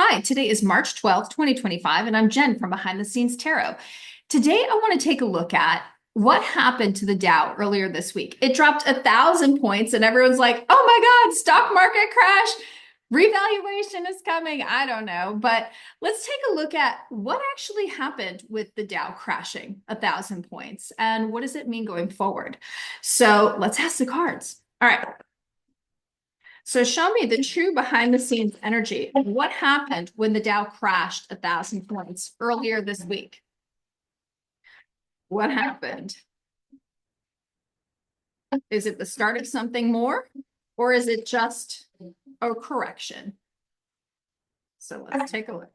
Hi, today is March 12th, 2025, and I'm Jen from Behind the Scenes Tarot. Today, I want to take a look at what happened to the Dow earlier this week. It dropped 1,000 points, and everyone's like, oh my God, stock market crash, revaluation is coming. I don't know, but let's take a look at what actually happened with the Dow crashing 1,000 points, and what does it mean going forward? So let's ask the cards. All right. So show me the true behind the scenes energy of what happened when the Dow crashed 1,000 points earlier this week. What happened? Is it the start of something more, or is it just a correction? So let's take a look.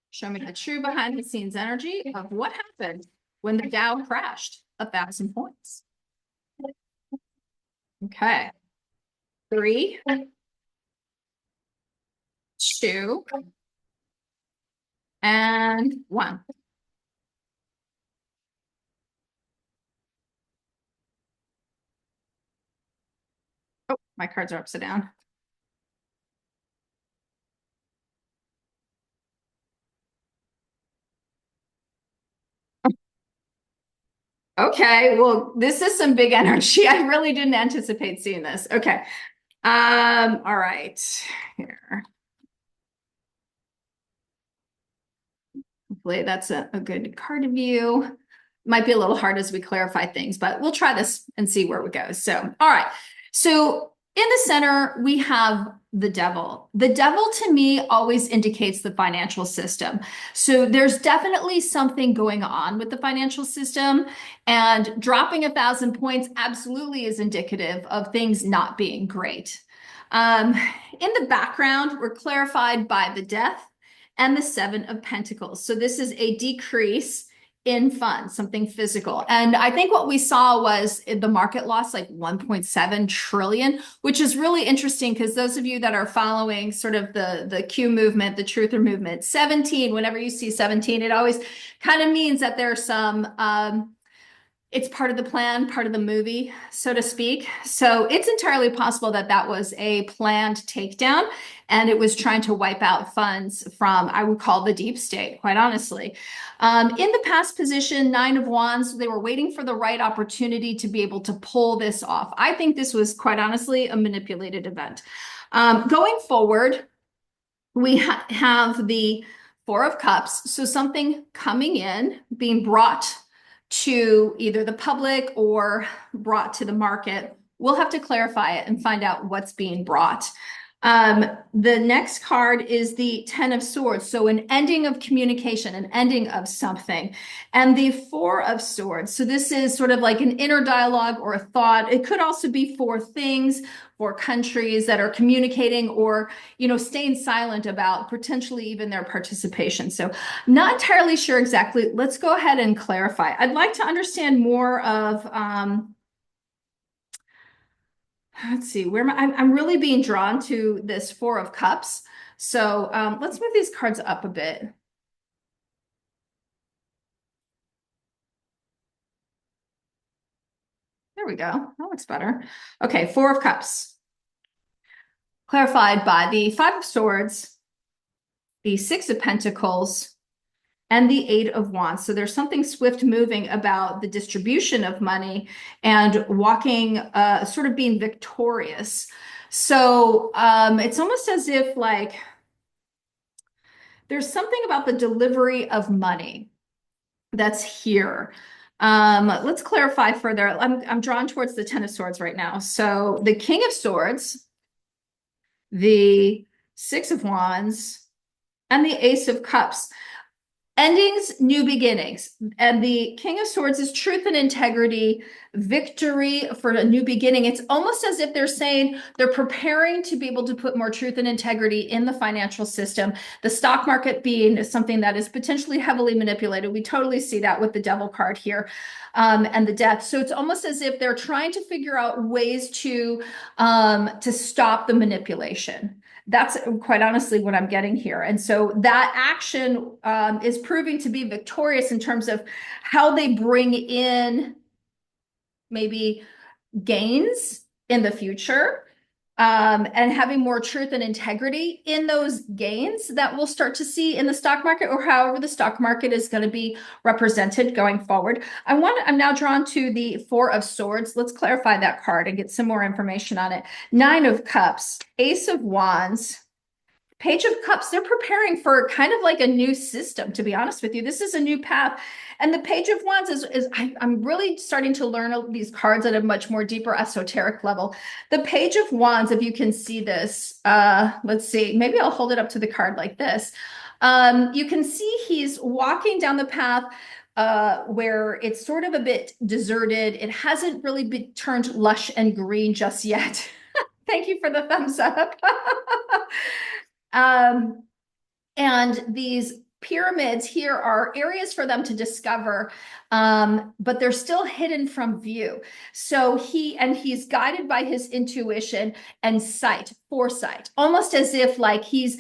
Show me the true behind the scenes energy of what happened when the Dow crashed 1,000 points. Okay. 3, 2, and 1. Oh, my cards are upside down. Okay, well, this is some big energy. I really didn't anticipate seeing this. Okay. All right. Here. Hopefully that's a good card of view. Might be a little hard as we clarify things, but we'll try this and see where we go. So, all right. So in the center, we have the devil. The devil to me always indicates the financial system. So there's definitely something going on with the financial system, and dropping 1,000 points absolutely is indicative of things not being great. In the background, we're clarified by the death and the 7 of Pentacles. So this is a decrease in funds, something physical. And I think what we saw was the market lost like 1.7 trillion, which is really interesting because those of you that are following sort of the Q movement, the truther movement, 17, whenever you see 17, it always kind of means that there's some it's part of the plan, part of the movie, so to speak. So it's entirely possible that that was a planned takedown, and it was trying to wipe out funds from, I would call, the deep state, quite honestly. In the past position, 9 of Wands, they were waiting for the right opportunity to be able to pull this off. I think this was, quite honestly, a manipulated event. Going forward, we have the 4 of Cups, so something coming in, being brought to either the public or brought to the market. We'll have to clarify it and find out what's being brought. The next card is the 10 of Swords. So an ending of communication, an ending of something. And the 4 of Swords. So this is sort of like an inner dialogue or a thought. It could also be for things, for countries that are communicating or, staying silent about potentially even their participation. So not entirely sure exactly. Let's go ahead and clarify. I'd like to understand more of, let's see, where I'm really being drawn to this 4 of Cups. So let's move these cards up a bit. There we go. That looks better. Okay, 4 of Cups. Clarified by the 5 of Swords, the 6 of Pentacles, and the 8 of Wands. So there's something swift moving about the distribution of money and walking, sort of being victorious. So it's almost as if like there's something about the delivery of money that's here. Let's clarify further. I'm drawn towards the 10 of Swords right now. So the King of Swords, the 6 of Wands, and the Ace of Cups. Endings, new beginnings. And the King of Swords is truth and integrity, victory for a new beginning. It's almost as if they're saying they're preparing to be able to put more truth and integrity in the financial system. The stock market being something that is potentially heavily manipulated. We totally see that with the Devil card here, and the Death. So it's almost as if they're trying to figure out ways to stop the manipulation. That's quite honestly what I'm getting here. And so that action is proving to be victorious in terms of how they bring in maybe gains in the future. and having more truth and integrity in those gains that we'll start to see in the stock market, or however the stock market is going to be represented going forward. I'm now drawn to the Four of Swords. Let's clarify that card and get some more information on it. Nine of Cups, Ace of Wands, Page of Cups. They're preparing for kind of like a new system, to be honest with you. This is a new path. And the Page of Wands I'm really starting to learn these cards at a much more deeper esoteric level. The Page of Wands, if you can see this, let's see, maybe I'll hold it up to the card like this. You can see he's walking down the path where it's sort of a bit deserted. It hasn't really been turned lush and green just yet. Thank you for the thumbs up. And these pyramids here are areas for them to discover, but they're still hidden from view. So he's guided by his intuition and foresight, almost as if like he's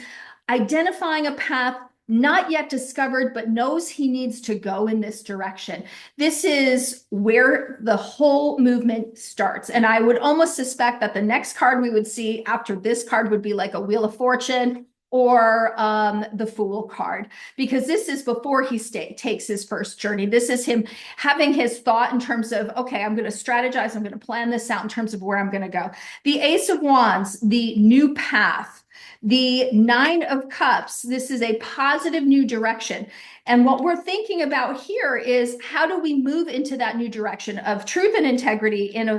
identifying a path not yet discovered, but knows he needs to go in this direction. This is where the whole movement starts. And I would almost suspect that the next card we would see after this card would be like a Wheel of Fortune or the Fool card, because this is before he takes his first journey. This is him having his thought in terms of, okay, I'm going to strategize. I'm going to plan this out in terms of where I'm going to go. The Ace of Wands, the new path. The Nine of Cups, this is a positive new direction. And what we're thinking about here is, how do we move into that new direction of truth and integrity in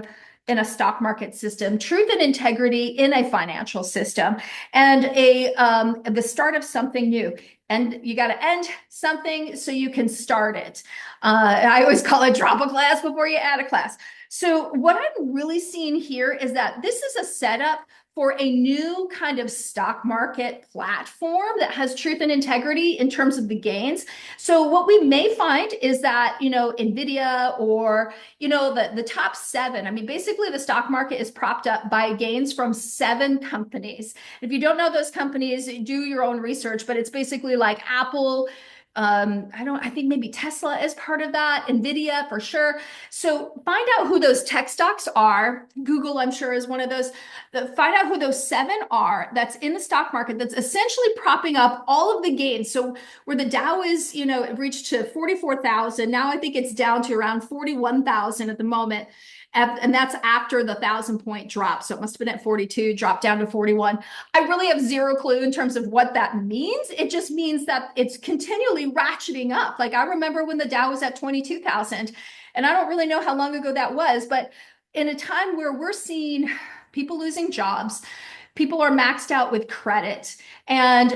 a stock market system, truth and integrity in a financial system, and the start of something new. And you got to end something so you can start it. I always call it drop a class before you add a class. So what I'm really seeing here is that this is a setup for a new kind of stock market platform that has truth and integrity in terms of the gains. So what we may find is that, NVIDIA or, the top 7, I mean, basically the stock market is propped up by gains from 7 companies. If you don't know those companies, do your own research, but it's basically like Apple, I think maybe Tesla is part of that, NVIDIA for sure. So find out who those tech stocks are. Google, I'm sure, is one of those. Find out who those 7 are that's in the stock market that's essentially propping up all of the gains. So where the Dow is, reached to 44,000. Now I think it's down to around 41,000 at the moment. And that's after the 1,000-point drop. So it must have been at 42, dropped down to 41. I really have zero clue in terms of what that means. It just means that it's continually ratcheting up. Like I remember when the Dow was at 22,000, and I don't really know how long ago that was, but in a time where we're seeing people losing jobs, people are maxed out with credit and,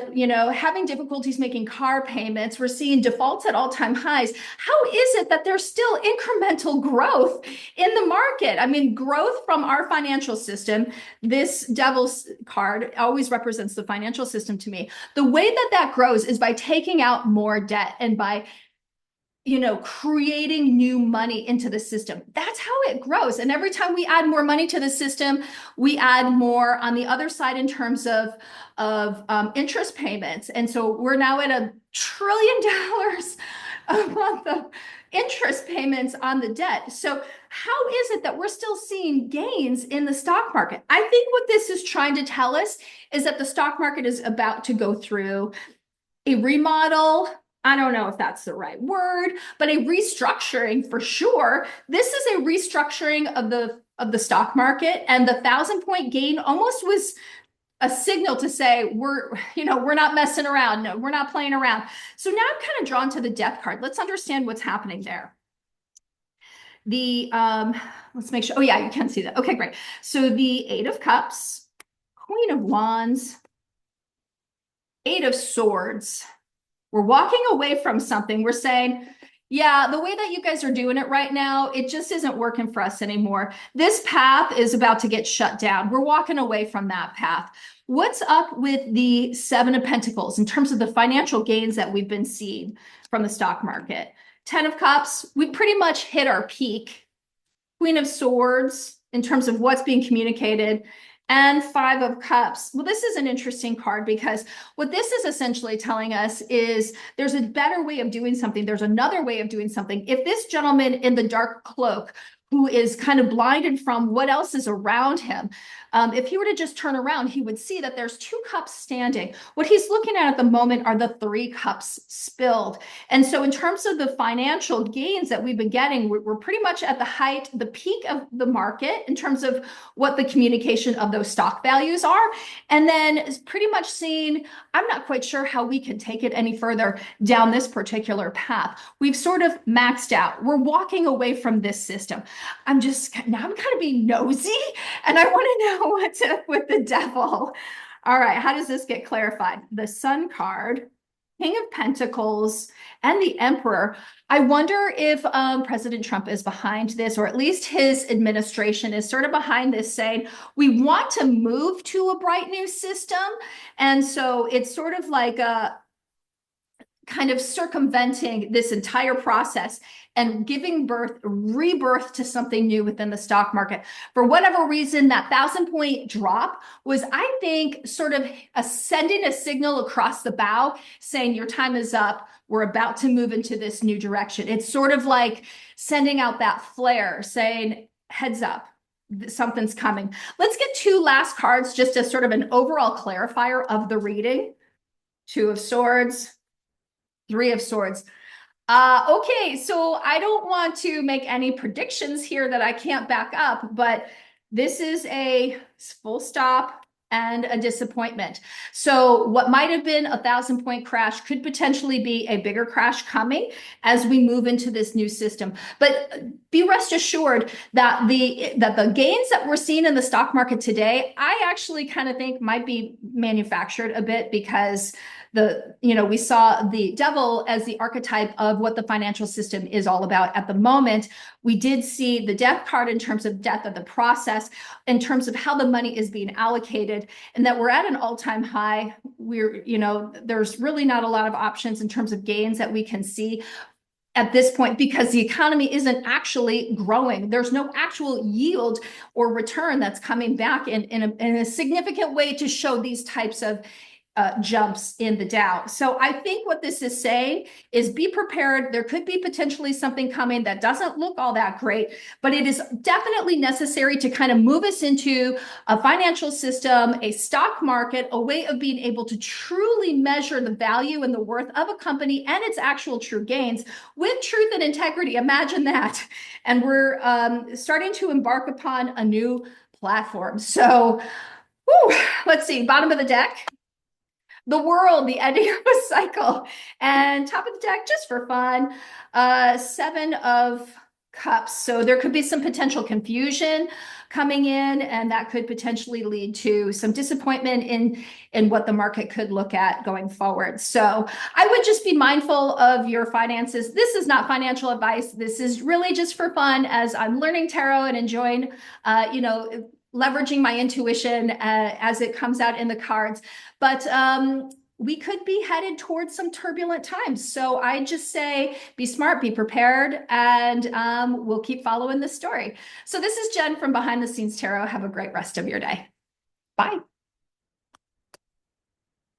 having difficulties making car payments. We're seeing defaults at all-time highs. How is it that there's still incremental growth in the market? I mean, growth from our financial system. This Devil's card always represents the financial system to me. The way that grows is by taking out more debt and by creating new money into the system. That's how it grows. And every time we add more money to the system, we add more on the other side in terms of interest payments. And so we're now at $1 trillion a month of interest payments on the debt. So how is it that we're still seeing gains in the stock market? I think what this is trying to tell us is that the stock market is about to go through a remodel. I don't know if that's the right word, but a restructuring for sure. This is a restructuring of the stock market, and the 1,000-point gain almost was a signal to say we're not messing around. No, we're not playing around. So now I'm kind of drawn to the Death card. Let's understand what's happening there. Let's make sure. Oh yeah, you can see that. Okay, great. So the 8 of Cups, Queen of Wands, 8 of Swords. We're walking away from something. We're saying, yeah, the way that you guys are doing it right now, it just isn't working for us anymore. This path is about to get shut down. We're walking away from that path. What's up with the 7 of Pentacles in terms of the financial gains that we've been seeing from the stock market? 10 of Cups, we pretty much hit our peak. Queen of Swords in terms of what's being communicated. And 5 of Cups. Well, this is an interesting card because what this is essentially telling us is there's a better way of doing something. There's another way of doing something. If this gentleman in the dark cloak who is kind of blinded from what else is around him. If he were to just turn around, he would see that there's two cups standing. What he's looking at the moment are the three cups spilled. And so in terms of the financial gains that we've been getting, we're pretty much at the height, the peak of the market in terms of what the communication of those stock values are. And then pretty much seeing, I'm not quite sure how we can take it any further down this particular path. We've sort of maxed out. We're walking away from this system. I'm kind of being nosy, and I want to know what's up with the devil. All right, how does this get clarified? The Sun card, King of Pentacles, and the Emperor. I wonder if President Trump is behind this, or at least his administration is sort of behind this, saying we want to move to a bright new system. And so it's sort of like a kind of circumventing this entire process and giving rebirth to something new within the stock market. For whatever reason, that 1,000-point drop was, I think, sort of sending a signal across the bow saying your time is up. We're about to move into this new direction. It's sort of like sending out that flare saying, heads up, something's coming. Let's get two last cards just as sort of an overall clarifier of the reading. Two of Swords, Three of Swords. Okay, so I don't want to make any predictions here that I can't back up, but this is a full stop and a disappointment. So what might have been a 1,000-point crash could potentially be a bigger crash coming as we move into this new system. But be rest assured that the gains that we're seeing in the stock market today, I actually kind of think might be manufactured a bit, because we saw the devil as the archetype of what the financial system is all about at the moment. We did see the death card in terms of death of the process, in terms of how the money is being allocated, and that we're at an all-time high. There's really not a lot of options in terms of gains that we can see at this point, because the economy isn't actually growing. There's no actual yield or return that's coming back in a significant way to show these types of jumps in the Dow. So I think what this is saying is be prepared. There could be potentially something coming that doesn't look all that great, but it is definitely necessary to kind of move us into a financial system, a stock market, a way of being able to truly measure the value and the worth of a company and its actual true gains with truth and integrity. Imagine that. And we're starting to embark upon a new platform. So let's see, bottom of the deck. The World, the ending of a cycle. And top of the deck, just for fun, Seven of Cups. So there could be some potential confusion coming in, and that could potentially lead to some disappointment in what the market could look at going forward. So I would just be mindful of your finances. This is not financial advice. This is really just for fun, as I'm learning tarot and enjoying, leveraging my intuition as it comes out in the cards. But we could be headed towards some turbulent times. So I just say, be smart, be prepared, and we'll keep following this story. So this is Jen from Behind the Scenes Tarot. Have a great rest of your day. Bye.